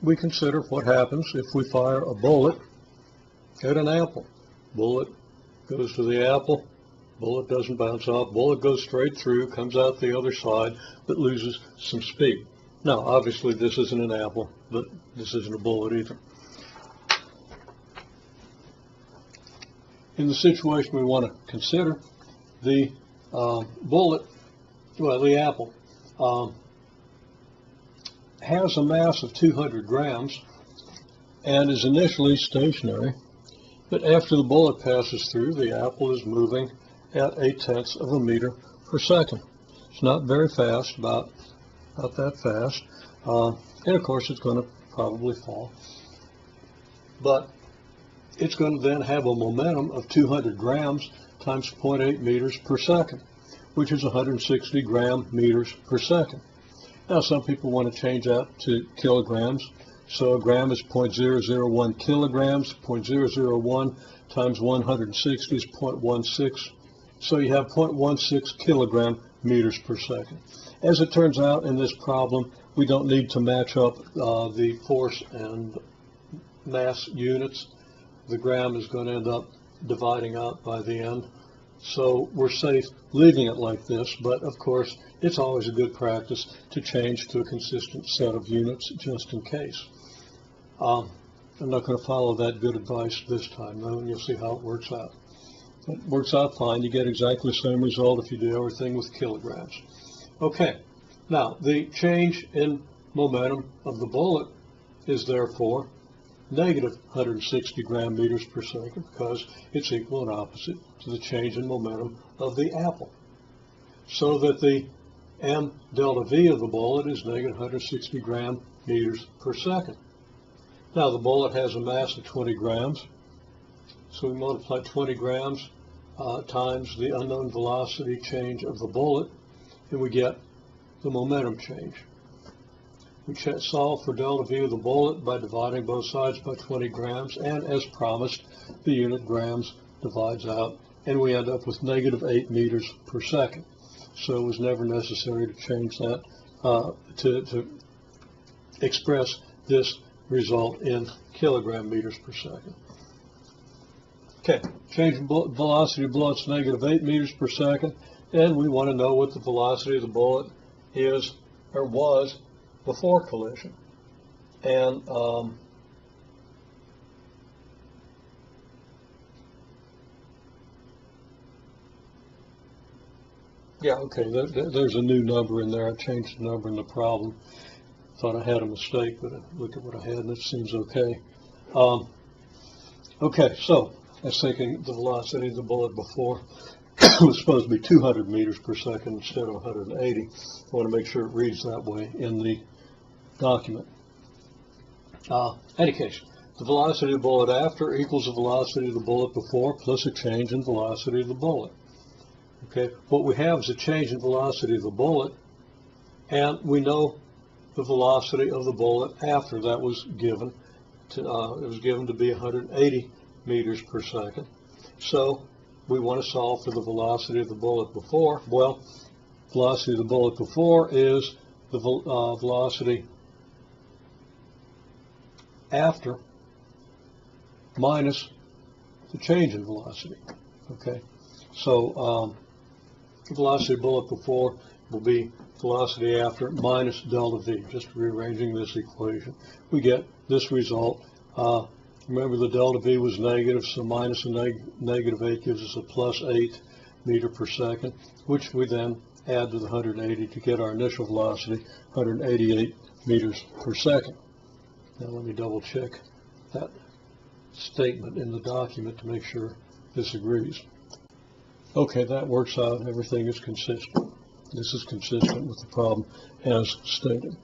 we consider what happens if we fire a bullet at an apple. Bullet goes to the apple, bullet doesn't bounce off, bullet goes straight through, comes out the other side, but loses some speed. Now, obviously this isn't an apple, but this isn't a bullet either. In the situation we want to consider, the the apple, has a mass of 200 grams and is initially stationary, but after the bullet passes through, the apple is moving at 0.8 of a meter per second. It's not very fast, about that fast, and of course it's going to probably fall. But it's going to then have a momentum of 200 grams times 0.8 meters per second, which is 160 meters per second. Now some people want to change that to kilograms. So a gram is 0.001 kilograms, 0.001 times 160 is 0.16. So you have 0.16 kilogram meters per second. As it turns out in this problem, we don't need to match up the force and mass units. The gram is going to end up dividing out by the end. So we're safe leaving it like this, but of course it's always a good practice to change to a consistent set of units just in case. I'm not going to follow that good advice this time though, and you'll see how it works out. It works out fine. You get exactly the same result if you do everything with kilograms. Okay, now the change in momentum of the bullet is therefore negative 160 meters per second because it's equal and opposite to the change in momentum of the apple. So that the m delta v of the bullet is negative 160 meters per second. Now the bullet has a mass of 20 grams, so we multiply 20 grams times the unknown velocity change of the bullet, and we get the momentum change. We solve for delta v of the bullet by dividing both sides by 20 grams, and as promised, the unit grams divides out, and we end up with negative 8 meters per second. So it was never necessary to change that to express this result in kilogram meters per second. Okay, change in velocity of bullet's negative 8 meters per second, and we want to know what the velocity of the bullet is or was before collision. And yeah, okay, there's a new number in there. I changed the number in the problem. Thought I had a mistake, but I looked at what I had and it seems okay. Okay, so I was thinking the velocity of the bullet before was supposed to be 200 meters per second instead of 180. I want to make sure it reads that way in the document. Any case, the velocity of the bullet after equals the velocity of the bullet before plus a change in velocity of the bullet. Okay, what we have is a change in velocity of the bullet, and we know the velocity of the bullet after that was given. It was given to be 180 meters per second. So we want to solve for the velocity of the bullet before. Well, velocity of the bullet before is the velocity after minus the change in velocity. Okay, so the velocity of the bullet before will be velocity after minus delta v. Just rearranging this equation, we get this result. Remember, the delta v was negative, so minus a negative 8 gives us a plus 8 meter per second, which we then add to the 180 to get our initial velocity, 188 meters per second. Now let me double check that statement in the document to make sure this agrees. Okay, that works out. Everything is consistent. This is consistent with the problem as stated.